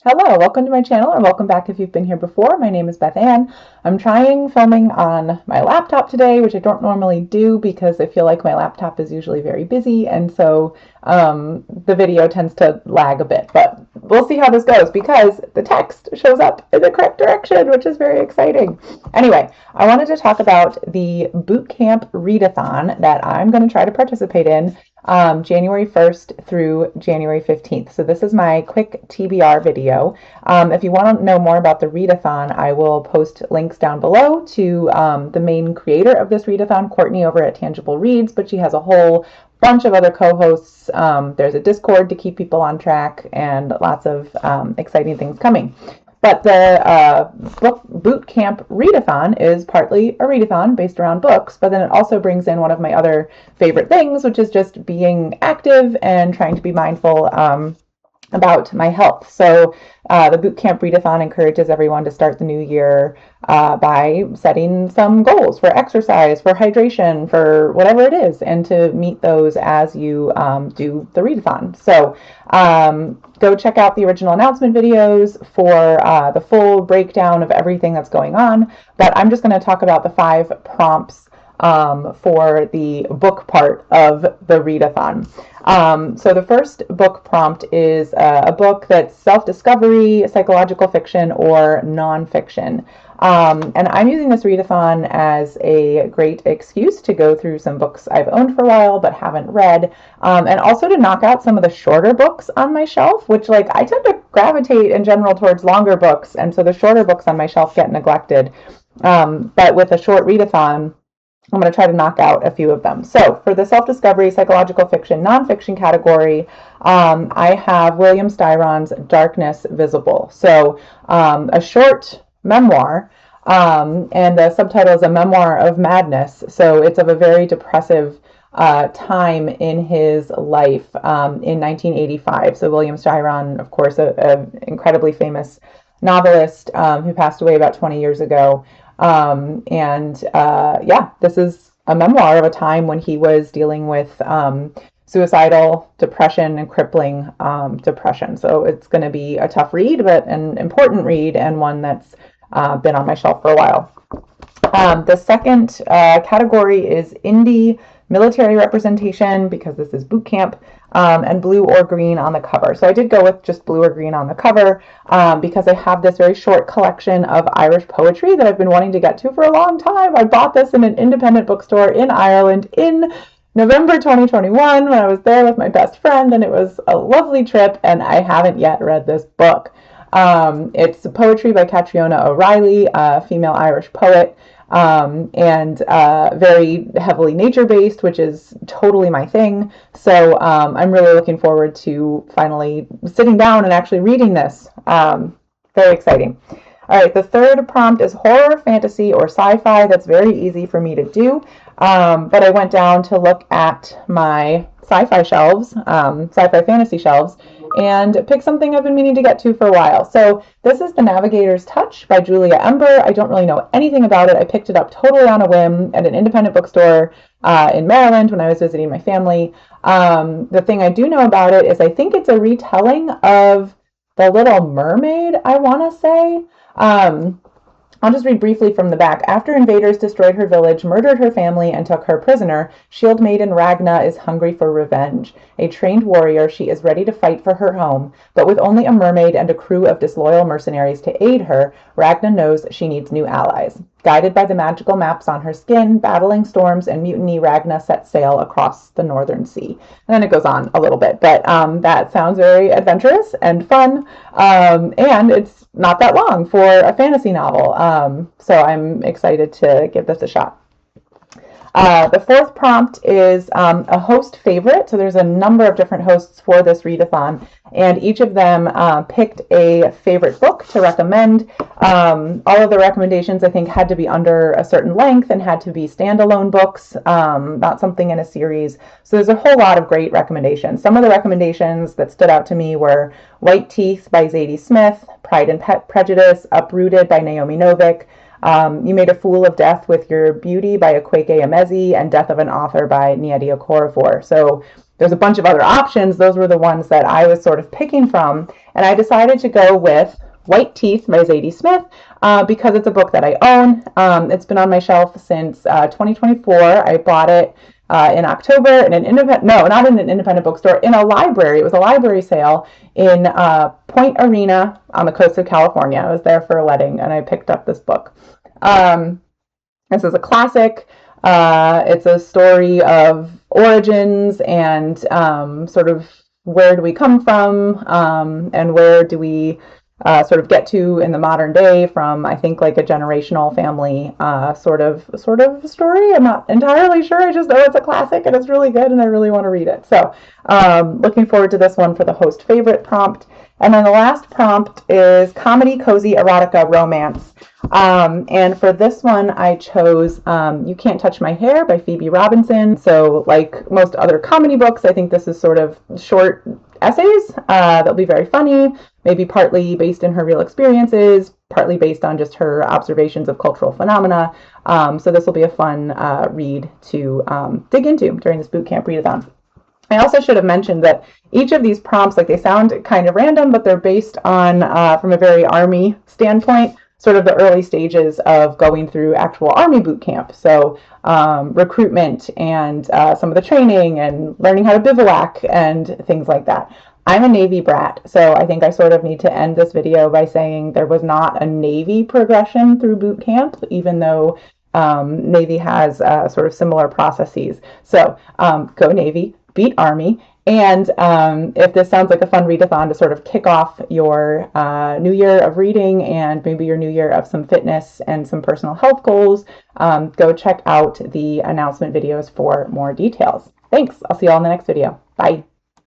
Hello, welcome to my channel, or welcome back if you've been here before. My name is Beth Ann. I'm trying filming on my laptop today, which I don't normally do because I feel like my laptop is usually very busy, and so the video tends to lag a bit. But we'll see how this goes because the text shows up in the correct direction, which is very exciting. Anyway, I wanted to talk about the boot camp readathon that I'm going to try to participate in January 1st through January 15th. So this is my quick TBR video. If you want to know more about the readathon, I will post links down below to the main creator of this readathon, Courtney, over at Tangible Reads, but she has a whole bunch of other co-hosts. There's a Discord to keep people on track and lots of exciting things coming. But the boot camp readathon is partly a readathon based around books, but then it also brings in one of my other favorite things, which is just being active and trying to be mindful about my health. So the boot camp readathon encourages everyone to start the new year by setting some goals for exercise, for hydration, for whatever it is, and to meet those as you do the readathon. So go check out the original announcement videos for the full breakdown of everything that's going on. But I'm just going to talk about the 5 prompts for the book part of the readathon. So the first book prompt is a book that's self-discovery, psychological fiction, or nonfiction. And I'm using this readathon as a great excuse to go through some books I've owned for a while but haven't read, and also to knock out some of the shorter books on my shelf, which I tend to gravitate in general towards longer books, and so the shorter books on my shelf get neglected. But with a short readathon, I'm going to try to knock out a few of them. So for the self-discovery, psychological fiction, nonfiction category, I have William Styron's Darkness Visible. So a short memoir, and the subtitle is A Memoir of Madness. So it's of a very depressive time in his life in 1985. So William Styron, of course, an incredibly famous novelist who passed away about 20 years ago. This is a memoir of a time when he was dealing with suicidal depression and crippling depression. So it's going to be a tough read, but an important read, and one that's been on my shelf for a while. The second category is indie military representation, because this is boot camp, and blue or green on the cover. So I did go with just blue or green on the cover because I have this very short collection of Irish poetry that I've been wanting to get to for a long time. I bought this in an independent bookstore in Ireland in November 2021 when I was there with my best friend, and it was a lovely trip, and I haven't yet read this book. It's poetry by Catriona O'Reilly, a female Irish poet, and very heavily nature-based, which is totally my thing. So I'm really looking forward to finally sitting down and actually reading this. Very exciting. All right, the third prompt is horror, fantasy, or sci-fi. That's very easy for me to do, but I went down to look at my sci-fi shelves, sci-fi fantasy shelves, and pick something I've been meaning to get to for a while. So this is The Navigator's Touch by Julia Ember. I don't really know anything about it. I picked it up totally on a whim at an independent bookstore in Maryland when I was visiting my family. The thing I do know about it is I think it's a retelling of The Little Mermaid, I want to say. I'll just read briefly from the back. After invaders destroyed her village, murdered her family, and took her prisoner, Shield Maiden Ragna is hungry for revenge. A trained warrior, she is ready to fight for her home, but with only a mermaid and a crew of disloyal mercenaries to aid her, Ragna knows she needs new allies. Guided by the magical maps on her skin, battling storms and mutiny, Ragna sets sail across the northern sea. And then it goes on a little bit, but that sounds very adventurous and fun, and it's not that long for a fantasy novel, so I'm excited to give this a shot. The fourth prompt is a host favorite. So there's a number of different hosts for this readathon, and each of them picked a favorite book to recommend. All of the recommendations, I think, had to be under a certain length and had to be standalone books, not something in a series. So there's a whole lot of great recommendations. Some of the recommendations that stood out to me were White Teeth by Zadie Smith, Pride and Prejudice, Uprooted by Naomi Novik, You Made a Fool of Death with Your Beauty by Akweke Emezi, and Death of an Author by Nnedi Okorafor. So there's a bunch of other options. Those were the ones that I was sort of picking from, and I decided to go with White Teeth by Zadie Smith because it's a book that I own. It's been on my shelf since 2024. I bought it in October in an independent, no, not in an independent bookstore, in a library. It was a library sale in Point Arena on the coast of California. I was there for a wedding and I picked up this book. This is a classic. It's a story of origins and sort of where do we come from and where do we sort of get to in the modern day from, I think, like a generational family sort of story. I'm not entirely sure. I just know it's a classic and it's really good and I really want to read it. So looking forward to this one for the host favorite prompt. And then the last prompt is comedy, cozy, erotica, romance. And for this one, I chose You Can't Touch My Hair by Phoebe Robinson. So like most other comedy books, I think this is sort of short essays that'll be very funny, maybe partly based in her real experiences, partly based on just her observations of cultural phenomena. So this will be a fun read to dig into during this bootcamp readathon. I also should have mentioned that each of these prompts, like they sound kind of random, but they're based on, from a very Army standpoint, sort of the early stages of going through actual Army boot camp. So recruitment and some of the training and learning how to bivouac and things like that. I'm a Navy brat, so I think I sort of need to end this video by saying there was not a Navy progression through boot camp, even though Navy has sort of similar processes. So go Navy, beat Army. And if this sounds like a fun readathon to sort of kick off your new year of reading and maybe your new year of some fitness and some personal health goals, go check out the announcement videos for more details. Thanks. I'll see you all in the next video. Bye.